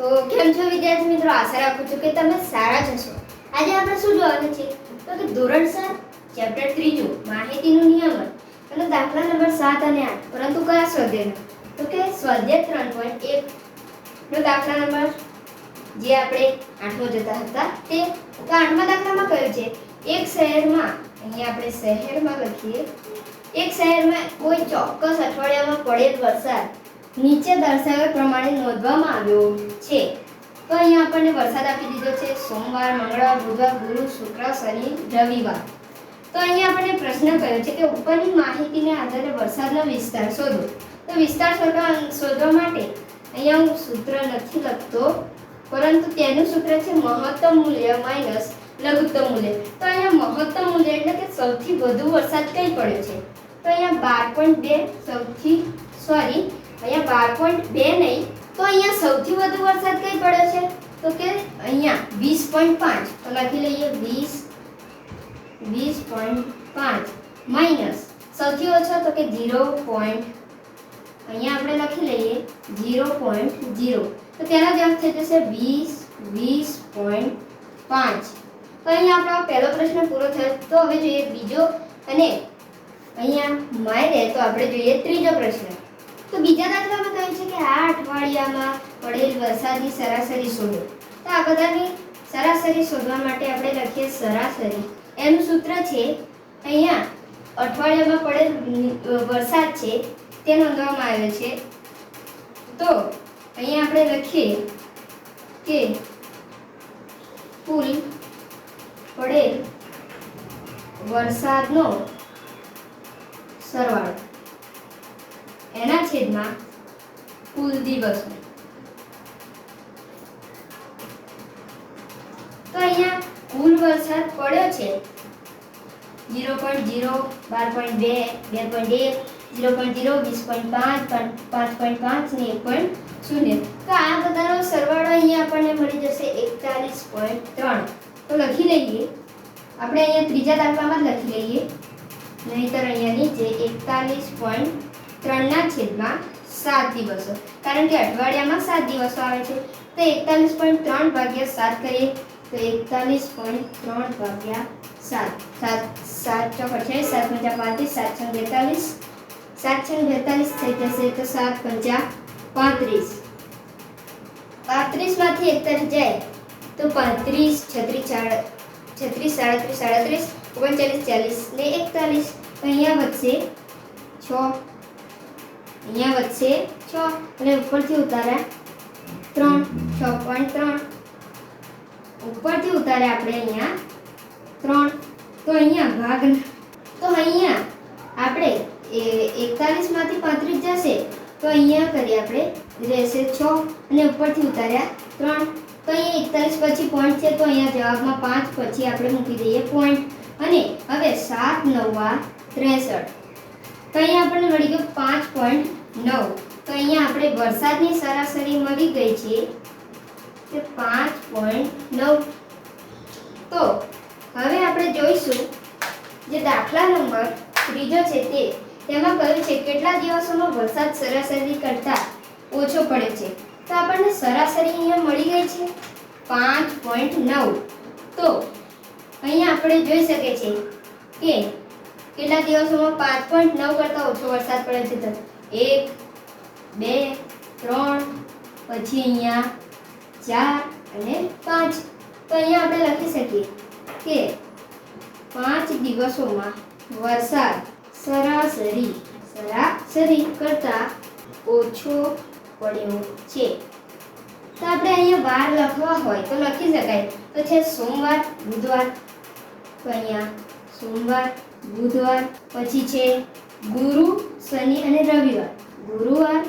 તો કેમ છો વિદ્યાર્થી મિત્રો, આશા રાખું છું કે તમે સારા જ હશો। આજે આપણે શું જોવાનું છે તો કે ધોરણ 7 ચેપ્ટર 3 માહિતીનું નિયમન અને દાખલા નંબર 7 અને 8, પરંતુ કયા સ્વાધ્યાયનો તો કે સ્વાધ્યાય 3.1 નો દાખલા નંબર જે આપણે 8મો જતા હતા તે। તો 8મા દાખલામાં કહ્યું છે એક શહેરમાં, અહીંયા આપણે શહેરમાં લખીએ, એક શહેરમાં કોઈ ચોક્કસ અઠવાડિયામાં પડેલ વરસાદ નીચે દર્શાવ્યા પ્રમાણે નોંધવામાં આવ્યો છે। તો અહીંયા આપણને વરસાદ આપી દીધો છે સોમવાર, મંગળવાર, બુધવાર, ગુરુ, શુક્ર, શનિ, રવિવાર। તો અહીંયા આપણને પ્રશ્ન કર્યો છે કે ઉપરની માહિતીને આધારે વરસાદનો વિસ્તાર શોધો। તો વિસ્તાર શોધવા માટે અહીંયા હું સૂત્ર નથી લખતો, પરંતુ તેનું સૂત્ર છે મહત્તમ મૂલ્ય માઈનસ લઘુત્તમ મૂલ્ય। તો અહીંયા મહત્તમ મૂલ્ય એટલે કે સૌથી વધુ વરસાદ કઈ પડ્યો છે તો અહીંયા 12.2 અહીંયા 12.2 નહીં, તો અહીંયા સૌથી વધુ વરસાદ કઈ પડ્યો છે તો કે અહીંયા 20.5। તો લખી લઈએ 20.5 માઈનસ સૌથી ઓછો તો કે 0. અહીંયા આપણે લખી લઈએ 0.0, તો તેનો જવાબ થઈ જશે 20.5। તો અહીંયા આપણો પહેલો પ્રશ્ન પૂરો થયો। તો હવે જોઈએ બીજો, અને અહીંયા માયરે તો આપણે જોઈએ ત્રીજો પ્રશ્ન। તો બીજા દાખલામાં કહ્યું છે કે આ અઠવાડિયામાં પડેલ વરસાદની સરાસરી શોધો। તો આ બધાની સરાસરી શોધવા માટે આપણે લખીએ સરાસરી। એનું સૂત્ર છે અહીંયા અઠવાડિયામાં પડેલ વરસાદ છે તે નોંધવામાં આવે છે। તો અહીંયા આપણે લખીએ કે કુલ પડેલ વરસાદનો સરવાળો એના છેદમાં કુલ દિવસો। તો અહીંયા કુલ વરસાદ પડ્યો છે 0.0, 12.2, 2.1, 0.0, 20.5, 5.5 ને 1.0। તો આ બધાનો સરવાળો અહીંયા આપણને મળી જશે 41.3। તો લખી લઈએ આપણે, અહીંયા ત્રીજા દાખલામાં જ લખી લઈએ, નહીંતર અહીંયા નીચે 41.3 ના છેદમાં 7 દિવસો, કારણ કે અઠવાડિયામાં 7 દિવસો આવે છે। તો 41.3 ભાગ્યા 7 કરીએ તો 41.3 ભાગ્યા 7, 7 ચોક 28, 7 પંચા 35, 7 છંગ 42 થઈ જશે। તો 7 પંચા 35, 35 માંથી 1 તરી જાય તો 35, 36, 37, 38, 39, 40 ને 41। તો અહીંયા વધશે 6, અહીંયા વધશે 6 અને ઉપરથી ઉતાર્યા 3, 6.3 ઉપરથી ઉતાર્યા આપણે અહીંયા 3। તો અહીંયા ભાગ, તો અહીંયા આપણે 41 માંથી 35 જશે તો અહીંયા કરીએ આપણે રહેશે 6 અને ઉપરથી ઉતાર્યા 3। તો અહીંયા 41 પછી પોઈન્ટ છે, તો અહીંયા જવાબમાં 5 પછી આપણે મૂકી દઈએ પોઈન્ટ, અને હવે 7 9 63। તો અહીંયા આપણને મળી ગયો 5.9। તો અહીંયા આપણે વરસાદની સરાસરી મળી ગઈ છે કે 5.9। તો હવે આપણે જોઈશું જે દાખલા નંબર ત્રીજો છે તેમાં કહ્યું છે કેટલા દિવસોમાં વરસાદ સરાસરી કરતાં ઓછો પડે છે। તો આપણને સરાસરી અહીંયા મળી ગઈ છે 5.9। તો અહીંયા આપણે જોઈ શકીએ છીએ કે કેટલા દિવસોમાં 5.9 કરતાં ઓછો વરસાદ પડે છે। તો 1, 2, 3, પછી અહીંયા 4 અને 5। તો અહીંયા આપણે લખી શકીએ કે 5 દિવસોમાં વરસાદ સરાસરી કરતાં ઓછો પડ્યો છે। તો આપણે અહીંયા વાર લખવા હોય તો લખી શકાય, તો છે સોમવાર, બુધવાર। તો અહીંયા સોમવાર, બુધવાર, પછી છે ગુરુ, શનિ અને રવિવાર, ગુરુવાર,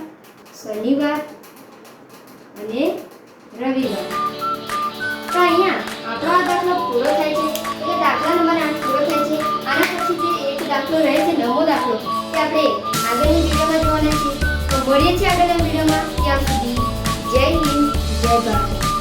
શનિવાર અને રવિવાર। તો અહીંયા આપણો આ દાખલો પૂરો થાય છે, એટલે દાખલા નંબર 8 પૂરો થાય છે। આના પછી જે એક દાખલો રહે છે 9મો દાખલો, તે આપણે આગળની વિડીયોમાં જોવાના છે। તો મળીએ છીએ આગળના વિડીયોમાં, ત્યાં સુધી જય હિન્દ, જય ભારત।